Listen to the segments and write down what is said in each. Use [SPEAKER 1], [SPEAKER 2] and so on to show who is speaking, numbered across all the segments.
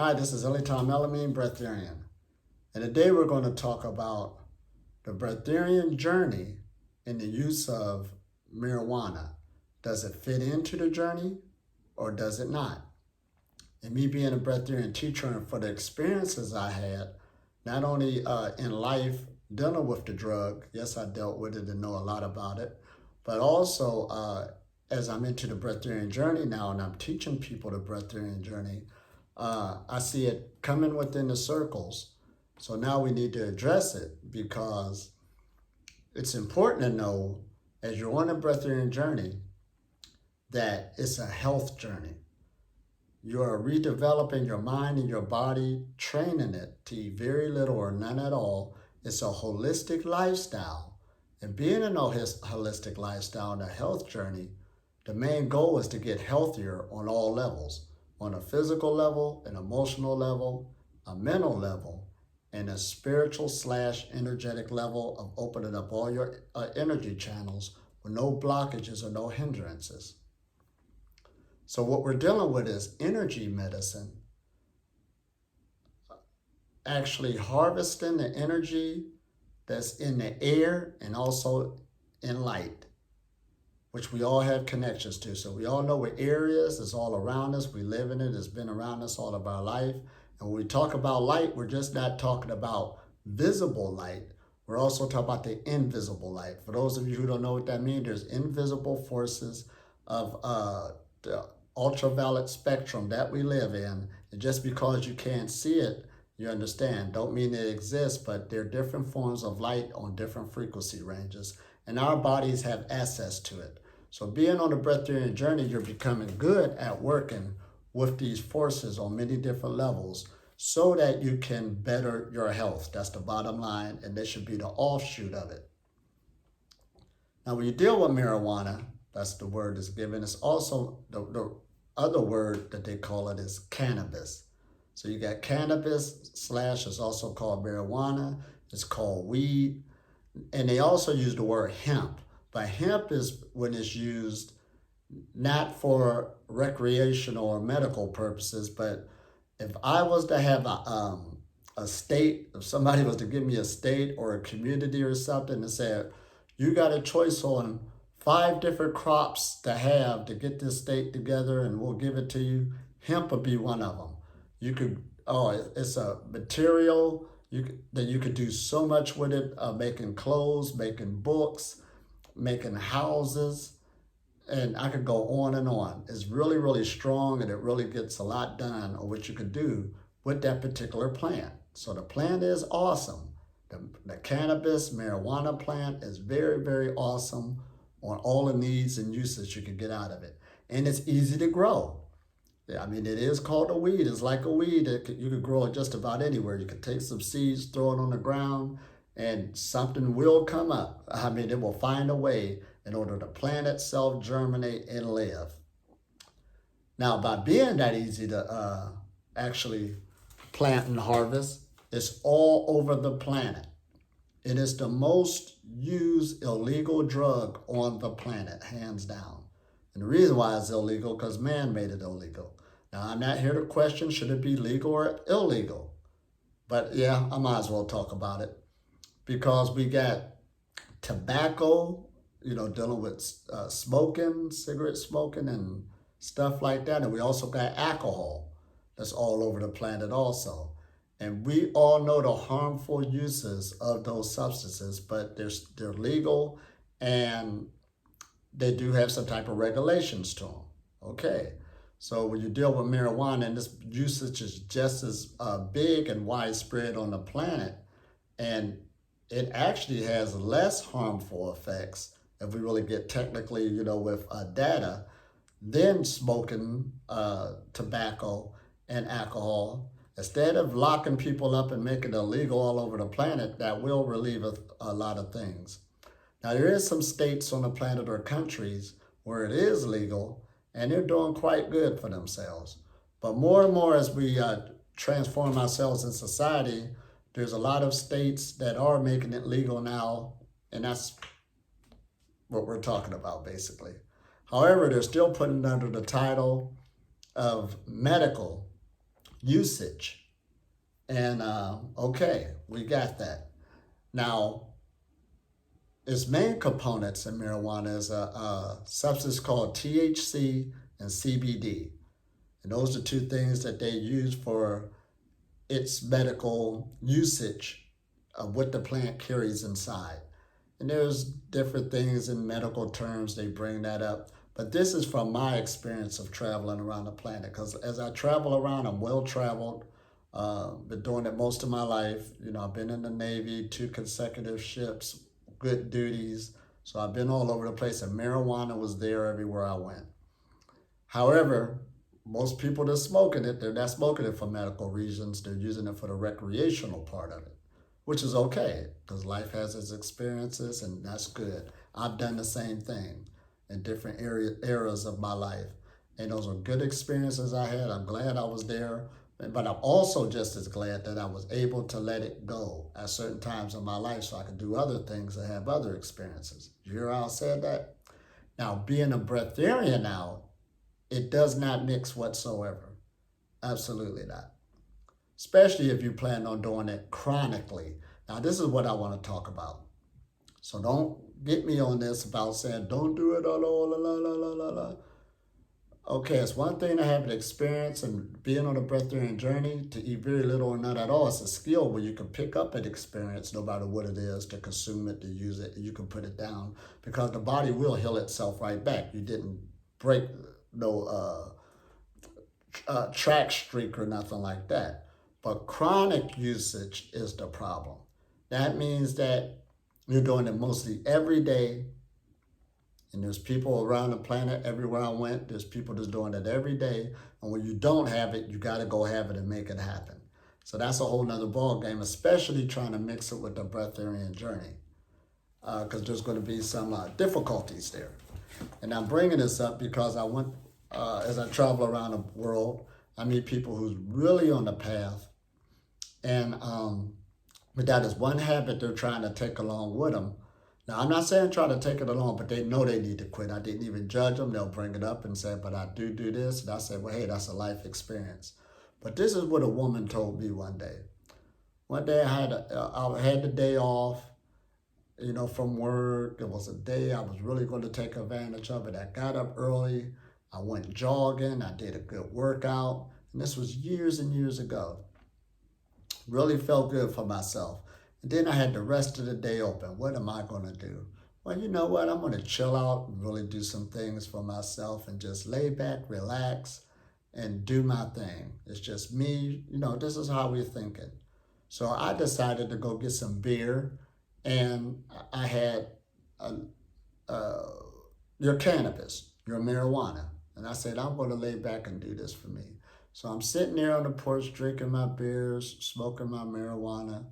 [SPEAKER 1] Hi, this is Elitom El-Amin, Breatharian. And today we're going to talk about the Breatharian journey in the use of marijuana. Does it fit into the journey or does it not? And me being a Breatharian teacher and for the experiences I had, not only in life dealing with the drug, yes, I dealt with it and know a lot about it, but also as I'm into the Breatharian journey now and I'm teaching people the Breatharian journey, I see it coming within the circles. So now we need to address it because it's important to know as you're on a Breatharian journey that it's a health journey. You're redeveloping your mind and your body, training it to eat very little or none at all. It's a holistic lifestyle. And being in a holistic lifestyle and a health journey, the main goal is to get healthier on all levels. On a physical level, an emotional level, a mental level, and a spiritual/energetic level of opening up all your energy channels with no blockages or no hindrances. So what we're dealing with is energy medicine, actually harvesting the energy that's in the air and also in light, which we all have connections to. So we all know where air is, it's all around us, we live in it, it's been around us all of our life. And when we talk about light, we're just not talking about visible light, we're also talking about the invisible light. For those of you who don't know what that means, there's invisible forces of the ultraviolet spectrum that we live in. And just because you can't see it, you understand, don't mean it exists, but there are different forms of light on different frequency ranges. And our bodies have access to it. So being on the Breatharian journey, you're becoming good at working with these forces on many different levels so that you can better your health. That's the bottom line, and this should be the offshoot of it. Now, when you deal with marijuana, that's the word that's given. It's also the other word that they call it is cannabis. So you got cannabis / it's also called marijuana. It's called weed. And they also use the word hemp. But hemp is when it's used not for recreational or medical purposes, but if I was to have a state, if somebody was to give me a state or a community or something and say, you got a choice on 5 different crops to have to get this state together and we'll give it to you, hemp would be one of them. You could, it's a material that you could do so much with it, making clothes, making books, making houses, and I could go on and on. It's really, really strong and it really gets a lot done on what you could do with that particular plant. So the plant is awesome. The cannabis, marijuana plant is very, very awesome on all the needs and uses you can get out of it. And it's easy to grow. I mean, it is called a weed. It's like a weed. You could grow it just about anywhere. You could take some seeds, throw it on the ground, and something will come up. I mean, it will find a way in order to plant itself, germinate, and live. Now, by being that easy to actually plant and harvest, it's all over the planet. It is the most used illegal drug on the planet, hands down. And the reason why it's illegal, because man made it illegal. Now, I'm not here to question, should it be legal or illegal? But yeah, I might as well talk about it. Because we got tobacco, dealing with smoking, cigarette smoking and stuff like that. And we also got alcohol that's all over the planet also. And we all know the harmful uses of those substances, but they're legal and they do have some type of regulations to them. Okay, so when you deal with marijuana, and this usage is just as big and widespread on the planet, and it actually has less harmful effects, if we really get technically, with data, than smoking tobacco and alcohol. Instead of locking people up and making it illegal all over the planet, that will relieve a lot of things. Now, there is some states on the planet or countries where it is legal, and they're doing quite good for themselves. But more and more as we transform ourselves in society, there's a lot of states that are making it legal now, and that's what we're talking about, basically. However, they're still putting it under the title of medical usage. And okay, we got that. Now, its main components in marijuana is a substance called THC and CBD. And those are two things that they use for its medical usage of what the plant carries inside. And there's different things in medical terms, they bring that up. But this is from my experience of traveling around the planet. Because as I travel around, I'm well traveled. Been doing it most of my life. I've been in the Navy, 2 consecutive ships, good duties. So I've been all over the place, and marijuana was there everywhere I went. However, most people that are smoking it, they're not smoking it for medical reasons. They're using it for the recreational part of it, which is okay because life has its experiences, and that's good. I've done the same thing in different eras of my life, and those are good experiences I had. I'm glad I was there, but I'm also just as glad that I was able to let it go at certain times in my life so I could do other things and have other experiences. You hear how I said that? Now, being a breatharian now, it does not mix whatsoever. Absolutely not. Especially if you plan on doing it chronically. Now, this is what I want to talk about. So don't get me on this about saying, don't do it, la, la, la, la, la, la. Okay, it's one thing to have an experience and being on a breatharian journey to eat very little or none at all. It's a skill where you can pick up an experience no matter what it is, to consume it, to use it, and you can put it down because the body will heal itself right back. You didn't break no track streak or nothing like that. But chronic usage is the problem. That means that you're doing it mostly every day. And there's people around the planet, everywhere I went, there's people that's doing it every day. And when you don't have it, you got to go have it and make it happen. So that's a whole nother ball game, especially trying to mix it with the breatharian journey, because there's going to be some difficulties there. And I'm bringing this up because I went, as I travel around the world, I meet people who's really on the path. And but that is one habit they're trying to take along with them. Now, I'm not saying try to take it along, but they know they need to quit. I didn't even judge them. They'll bring it up and say, but I do this. And I said, well, hey, that's a life experience. But this is what a woman told me one day. One day I had the day off, from work. It was a day I was really going to take advantage of it. I got up early. I went jogging. I did a good workout. And this was years and years ago. Really felt good for myself. And then I had the rest of the day open. What am I going to do? Well, you know what? I'm going to chill out and really do some things for myself and just lay back, relax, and do my thing. It's just me. This is how we're thinking. So I decided to go get some beer, and I had your cannabis, your marijuana. And I said, I'm going to lay back and do this for me. So I'm sitting there on the porch drinking my beers, smoking my marijuana.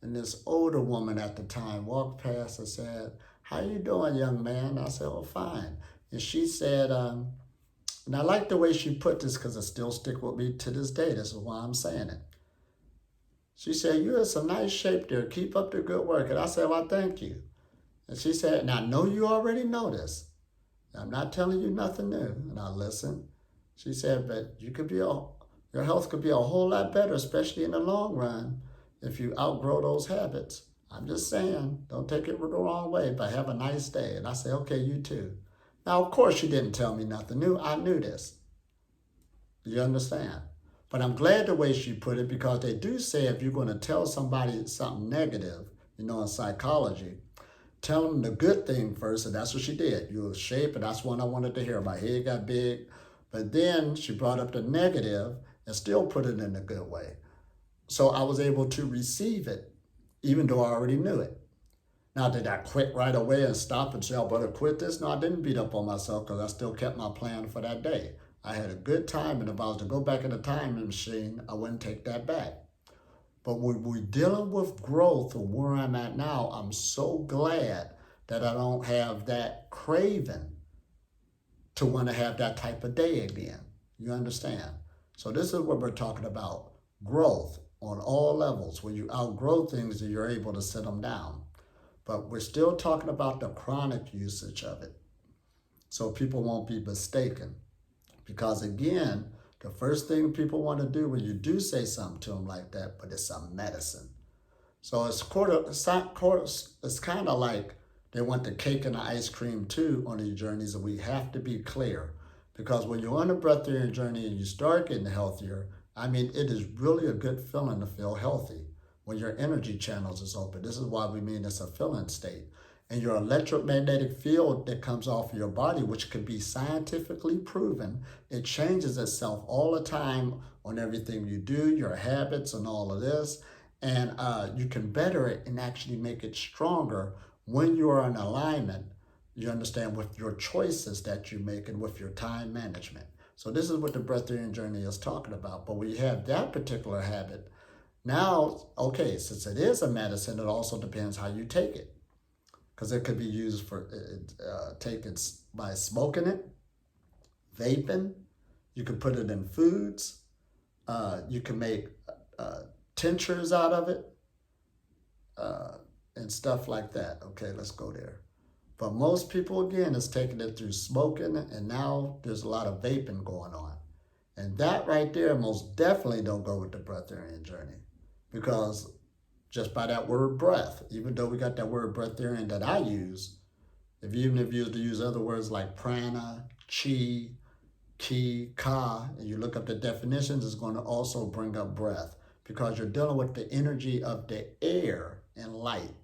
[SPEAKER 1] And this older woman at the time walked past and said, how you doing, young man? I said, oh, fine. And she said, and I like the way she put this because it still stick with me to this day. This is why I'm saying it. She said, you're in some nice shape there. Keep up the good work. And I said, well, thank you. And she said, and I know you already know this. I'm not telling you nothing new. And I listened. She said, but your health could be a whole lot better, especially in the long run, if you outgrow those habits. I'm just saying, don't take it the wrong way, but have a nice day. And I said, okay, you too. Now, of course, she didn't tell me nothing new. I knew this. You understand? But I'm glad the way she put it, because they do say if you're going to tell somebody something negative, in psychology, tell them the good thing first, and that's what she did. You were shape, and that's one I wanted to hear. My head got big. But then she brought up the negative and still put it in a good way. So I was able to receive it, even though I already knew it. Now, did I quit right away and stop and say, I better quit this? No, I didn't beat up on myself because I still kept my plan for that day. I had a good time, and if I was to go back in the time machine, I wouldn't take that back. But when we're dealing with growth or where I'm at now, I'm so glad that I don't have that craving to want to have that type of day again. You understand? So this is what we're talking about, growth on all levels. When you outgrow things, you're able to sit them down. But we're still talking about the chronic usage of it. So people won't be mistaken. Because again, The first thing people want to do when you do say something to them like that, but it's a medicine. So it's kind of like they want the cake and the ice cream too on these journeys, and we have to be clear. Because when you're on a breatharian journey and you start getting healthier, I mean, it is really a good feeling to feel healthy when your energy channels is open. This is why we mean it's a feeling state. And your electromagnetic field that comes off of your body, which could be scientifically proven, it changes itself all the time on everything you do, your habits and all of this. And you can better it and actually make it stronger when you are in alignment, you understand, with your choices that you make and with your time management. So this is what the breatharian journey is talking about. But when you have that particular habit, now, okay, since it is a medicine, it also depends how you take it. Because it could be used for taken by smoking it, vaping. You can put it in foods. You can make tinctures out of it and stuff like that. Okay, let's go there. But most people, again, is taking it through smoking, and now there's a lot of vaping going on. And that right there most definitely don't go with the breatharian journey, because just by that word breath, even though we got that word breatharian that I use, even if you use other words like prana, chi, ki, ka, and you look up the definitions, it's going to also bring up breath, because you're dealing with the energy of the air and light.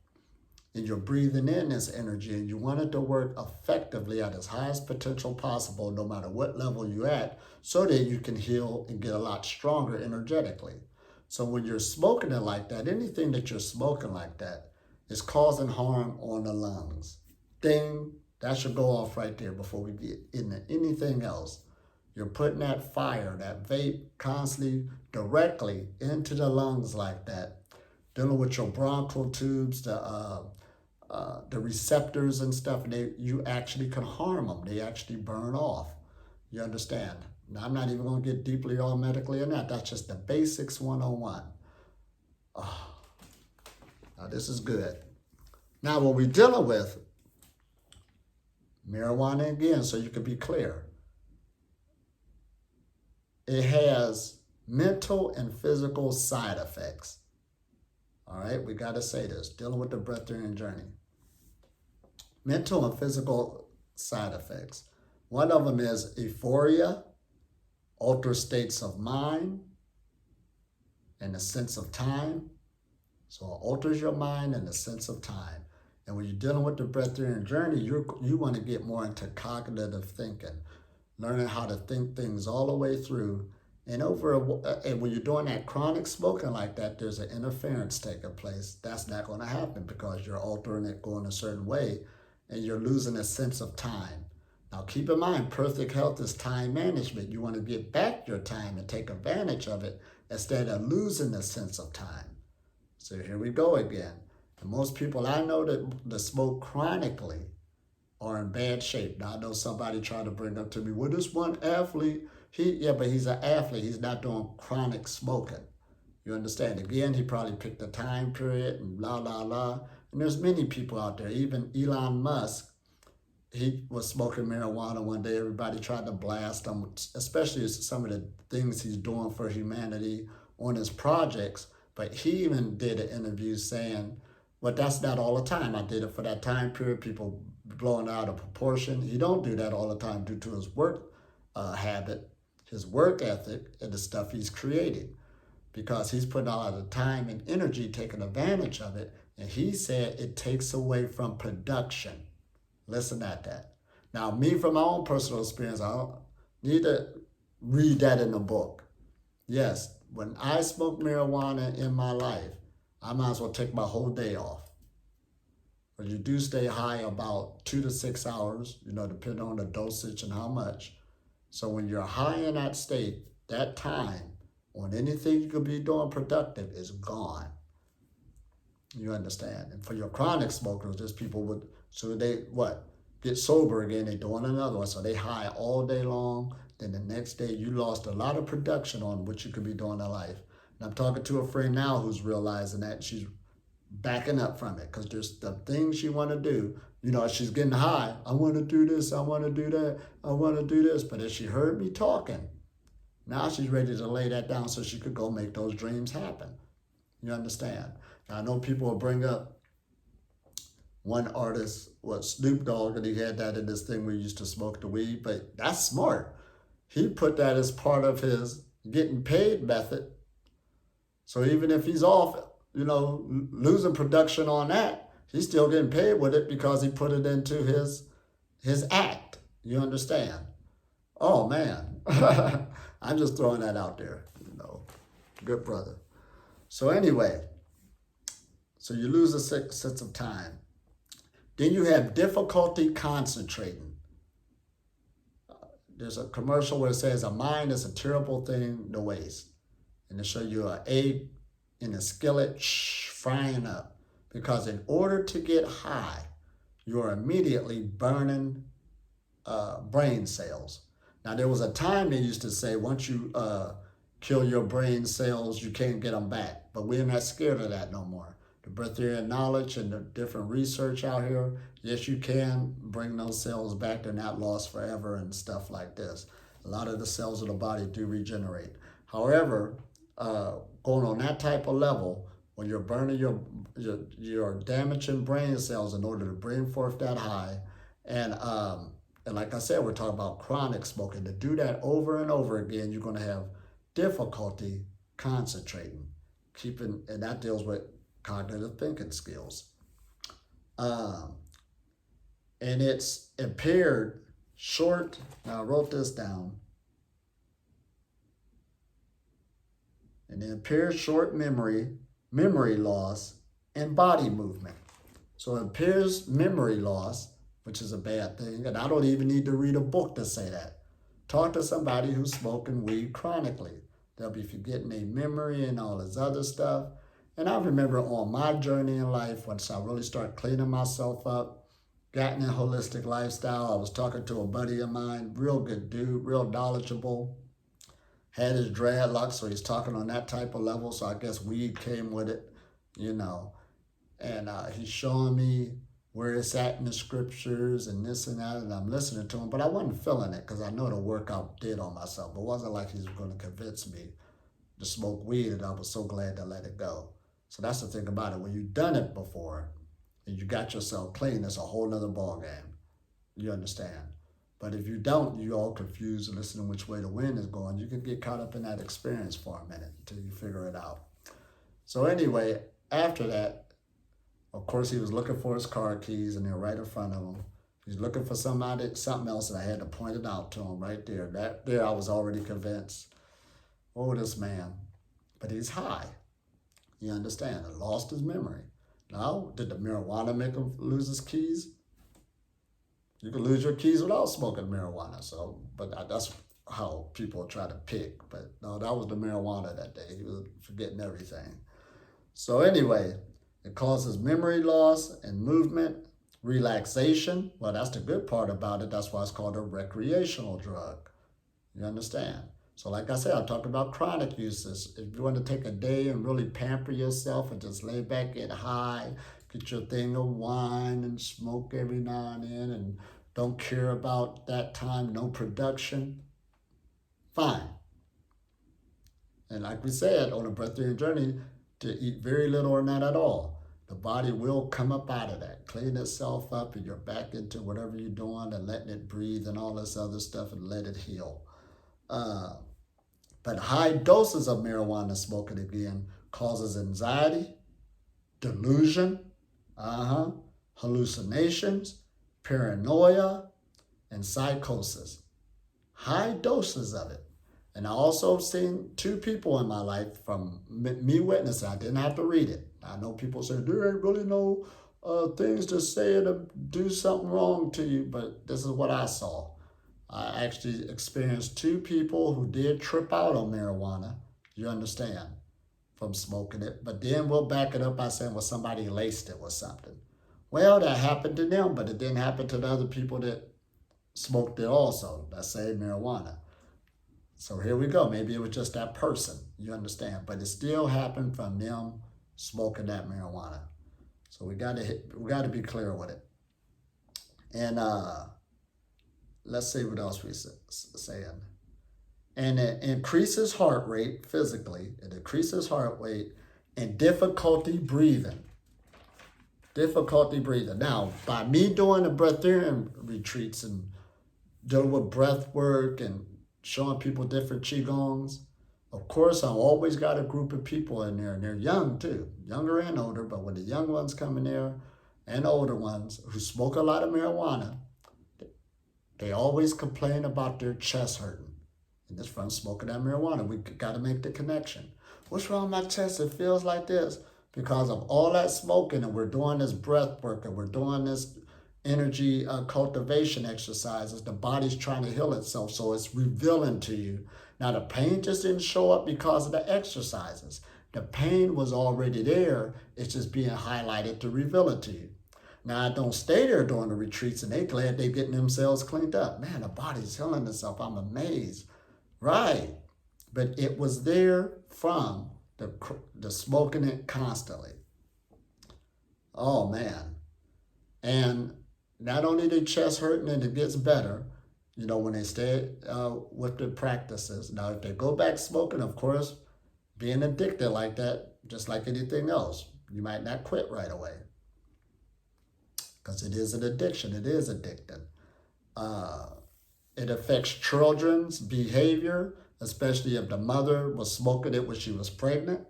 [SPEAKER 1] And you're breathing in this energy, and you want it to work effectively at its highest potential possible, no matter what level you're at, so that you can heal and get a lot stronger energetically. So when you're smoking it like that, anything that you're smoking like that is causing harm on the lungs. Ding, that should go off right there before we get into anything else. You're putting that fire, that vape, constantly directly into the lungs like that, dealing with your bronchial tubes, the receptors and stuff, and you actually can harm them. They actually burn off. You understand? Now, I'm not even going to get deeply all medically in that. That's just the basics 101. Oh, now, this is good. Now, what we're dealing with, marijuana again, so you can be clear. It has mental and physical side effects. All right, we got to say this, dealing with the breatharian journey. Mental and physical side effects. One of them is euphoria, altered states of mind, and a sense of time. So it alters your mind and the sense of time. And when you're dealing with the breatharian journey, you want to get more into cognitive thinking, learning how to think things all the way through. And when you're doing that chronic smoking like that, there's an interference taking place. That's not going to happen because you're altering it going a certain way, and you're losing a sense of time. Now, keep in mind, perfect health is time management. You want to get back your time and take advantage of it instead of losing the sense of time. So here we go again. And most people I know that smoke chronically are in bad shape. Now, I know somebody tried to bring up to me, well, this one athlete, but he's an athlete. He's not doing chronic smoking. You understand? Again, he probably picked a time period and blah, blah, blah. And there's many people out there. Even Elon Musk, he was smoking marijuana one day. Everybody tried to blast him, especially some of the things he's doing for humanity on his projects. But he even did an interview saying, well, that's not all the time. I did it for that time period. People blowing out of proportion. He don't do that all the time due to his work habit, his work ethic, and the stuff he's creating. Because he's putting a lot of time and energy taking advantage of it. And he said it takes away from production. Listen at that. Now, me, from my own personal experience, I don't need to read that in a book. Yes, when I smoke marijuana in my life, I might as well take my whole day off. But you do stay high about 2 to 6 hours, depending on the dosage and how much. So when you're high in that state, that time on anything you could be doing productive is gone. You understand? And for your chronic smokers, there's people get sober again, they're doing another one. So they high all day long. Then the next day you lost a lot of production on what you could be doing in life. And I'm talking to a friend now who's realizing that she's backing up from it because there's the things she want to do. She's getting high. I want to do this. I want to do that. I want to do this. But as she heard me talking, Now she's ready to lay that down so she could go make those dreams happen. You understand? Now, I know people will bring up one artist was Snoop Dogg, and he had that in this thing where he used to smoke the weed, but that's smart. He put that as part of his getting paid method. So even if he's off, losing production on that, he's still getting paid with it because he put it into his act. You understand? Oh man, I'm just throwing that out there. Good brother. So anyway, so you lose a sense of time. Then you have difficulty concentrating. There's a commercial where it says a mind is a terrible thing to waste. And they show you an egg in a skillet frying up. Because in order to get high, you're immediately burning brain cells. Now, there was a time they used to say once you kill your brain cells, you can't get them back. But we're not scared of that no more. The Breatharian knowledge and the different research out here, yes, you can bring those cells back. They're not lost forever and stuff like this. A lot of the cells of the body do regenerate. However, going on that type of level, when you're burning you're damaging brain cells in order to bring forth that high. And like I said, we're talking about chronic smoking. To do that over and over again, you're going to have difficulty concentrating. And that deals with cognitive thinking skills. And it's impaired short, now I wrote this down, and it impairs short memory loss, and body movement. So it impairs memory loss, which is a bad thing, and I don't even need to read a book to say that. Talk to somebody who's smoking weed chronically. They'll be forgetting their memory and all this other stuff. And I remember on my journey in life, once I really started cleaning myself up, got in a holistic lifestyle, I was talking to a buddy of mine, real good dude, real knowledgeable, had his dreadlocks, so he's talking on that type of level, so I guess weed came with it, And he's showing me where it's at in the scriptures and this and that, and I'm listening to him, but I wasn't feeling it because I know the work I did on myself. It wasn't like he was going to convince me to smoke weed, and I was so glad to let it go. So that's the thing about it. When you've done it before and you got yourself clean, it's a whole nother ballgame. You understand? But if you don't, you're all confused and listening which way the wind is going. You can get caught up in that experience for a minute until you figure it out. So anyway, after that, of course, he was looking for his car keys, and they're right in front of him. He's looking for something else, and I had to point it out to him right there. There I was already convinced. Oh, this man. But he's high. You understand? He lost his memory. Now, did the marijuana make him lose his keys? You can lose your keys without smoking marijuana. But that's how people try to pick. But no, that was the marijuana that day. He was forgetting everything. So anyway, it causes memory loss and movement, relaxation. Well, that's the good part about it. That's why it's called a recreational drug. You understand? So like I said, I'm talking about chronic uses. If you want to take a day and really pamper yourself and just lay back, get high, get your thing of wine and smoke every now and then and don't care about that time, no production, fine. And like we said, on a breatharian journey, to eat very little or not at all. The body will come up out of that, clean itself up, and you're back into whatever you're doing and letting it breathe and all this other stuff and let it heal. But high doses of marijuana smoking again causes anxiety, delusion, hallucinations, paranoia, and psychosis. High doses of it. And I also have seen two people in my life from me witnessing. I didn't have to read it. I know people say, there ain't really no things to say to do something wrong to you, but this is what I saw. I actually experienced two people who did trip out on marijuana, you understand, from smoking it. But then we'll back it up by saying, well, somebody laced it with something. Well, that happened to them, but it didn't happen to the other people that smoked it also, that same marijuana. So here we go. Maybe it was just that person, you understand. But it still happened from them smoking that marijuana. So we got to be clear with it. And let's see what else we're saying. and it increases heart rate physically. It increases heart rate and difficulty breathing. Difficulty breathing. Now, by me doing the Breatharian retreats and dealing with breath work and showing people different Qigongs, of course, I've always got a group of people in there, and they're young too, younger and older. But when the young ones come in there and older ones who smoke a lot of marijuana, they always complain about their chest hurting. And it's from smoking that marijuana. We got to make the connection. What's wrong with my chest? It feels like this. Because of all that smoking, and we're doing this breath work, and we're doing this energy cultivation exercises, the body's trying to heal itself. So it's revealing to you. Now, the pain just didn't show up because of the exercises. The pain was already there. It's just being highlighted to reveal it to you. Now, I don't stay there during the retreats, and they glad they getting themselves cleaned up. Man, the body's healing itself. I'm amazed. Right. But it was there from the smoking it constantly. Oh, man. And not only the chest hurting and it gets better, when they stay with the practices. Now, if they go back smoking, of course, being addicted like that, just like anything else, you might not quit right away. Because it is an addiction. It is addicting. It affects children's behavior, especially if the mother was smoking it when she was pregnant.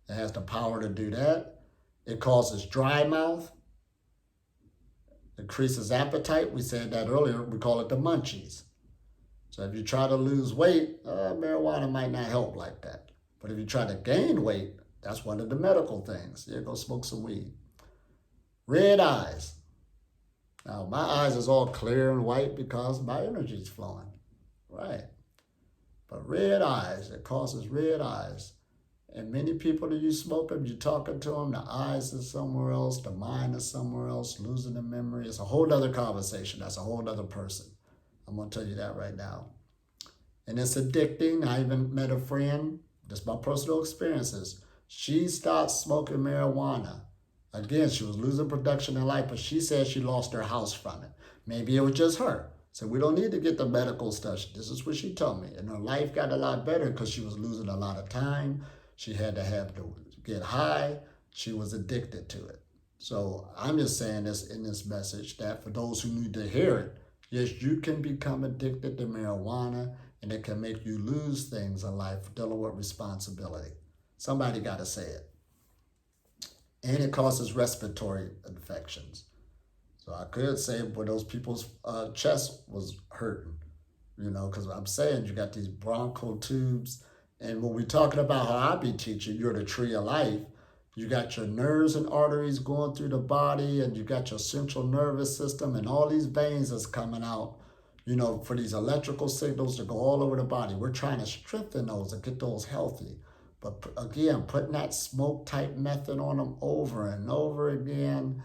[SPEAKER 1] It has the power to do that. It causes dry mouth. Increases appetite. We said that earlier. We call it the munchies. So if you try to lose weight, marijuana might not help like that. But if you try to gain weight, that's one of the medical things. Yeah, go smoke some weed. Red eyes. Now, my eyes is all clear and white because my energy is flowing. Right. But red eyes, it causes red eyes. And many people that you smoke them, you're talking to them, the eyes is somewhere else, the mind is somewhere else, losing the memory. It's a whole other conversation. That's a whole other person. I'm going to tell you that right now. And it's addicting. I even met a friend, just my personal experiences. She started smoking marijuana. Again, she was losing production in life, but she said she lost her house from it. Maybe it was just her. So we don't need to get the medical stuff. This is what she told me. And her life got a lot better because she was losing a lot of time. She had to get high. She was addicted to it. So I'm just saying this in this message that for those who need to hear it, yes, you can become addicted to marijuana and it can make you lose things in life dealing with responsibility. Somebody got to say it. And it causes respiratory infections. So I could say where those people's chest was hurting, because I'm saying you got these bronchial tubes. And when we're talking about how I be teaching, you're the tree of life. You got your nerves and arteries going through the body, and you got your central nervous system, and all these veins that's coming out, for these electrical signals to go all over the body. We're trying to strengthen those and get those healthy. But again, putting that smoke type method on them over and over again,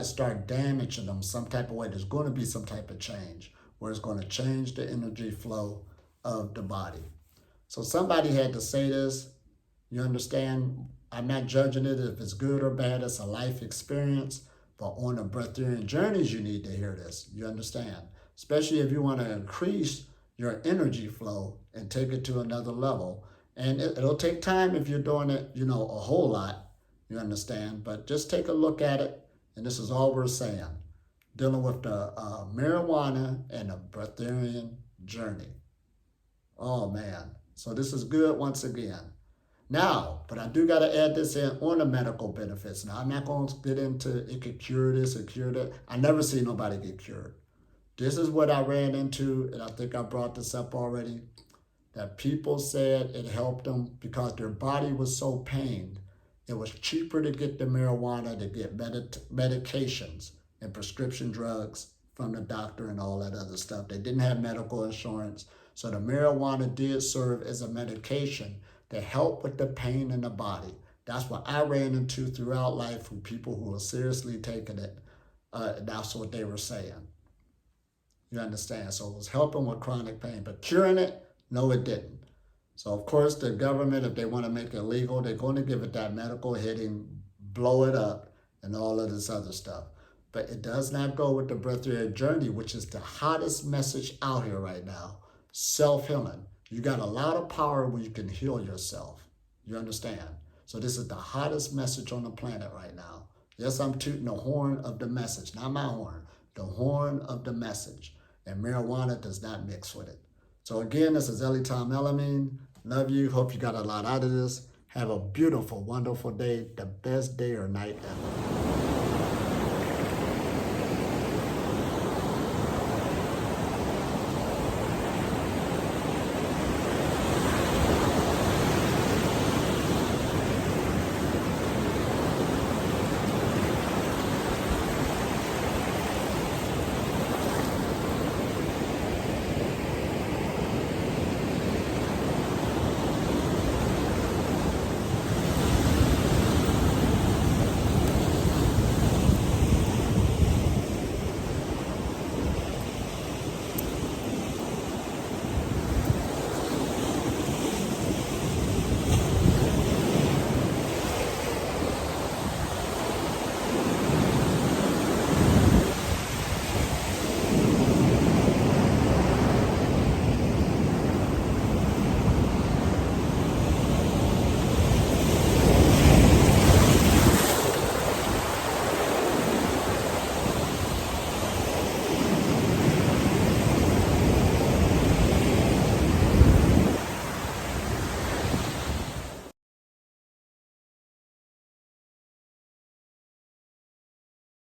[SPEAKER 1] start damaging them some type of way. There's going to be some type of change where it's going to change the energy flow of the body. So somebody had to say this. You understand? I'm not judging it if it's good or bad. It's a life experience. But on the Breatharian journeys, you need to hear this. You understand? Especially if you want to increase your energy flow and take it to another level. And it'll take time if you're doing it, a whole lot. You understand? But just take a look at it. And this is all we're saying. Dealing with the marijuana and the Breatharian journey. Oh, man. So this is good once again. Now, but I do got to add this in on the medical benefits. Now, I'm not going to get into it could cure this or cure that. I never see nobody get cured. This is what I ran into, and I think I brought this up already, that people said it helped them because their body was so pained. It was cheaper to get the marijuana, to get medications and prescription drugs from the doctor and all that other stuff. They didn't have medical insurance. So the marijuana did serve as a medication to help with the pain in the body. That's what I ran into throughout life from people who were seriously taking it. That's what they were saying. You understand? So it was helping with chronic pain, but curing it, no, it didn't. So, of course, the government, if they want to make it legal, they're going to give it that medical hitting, blow it up, and all of this other stuff. But it does not go with the Breatharian journey, which is the hottest message out here right now. Self-healing. You got a lot of power when you can heal yourself. You understand? So this is the hottest message on the planet right now. Yes, I'm tooting the horn of the message, not my horn, the horn of the message. And marijuana does not mix with it. So again, this is Elitom El-Amin. Love you. Hope you got a lot out of this. Have a beautiful, wonderful day. The best day or night ever.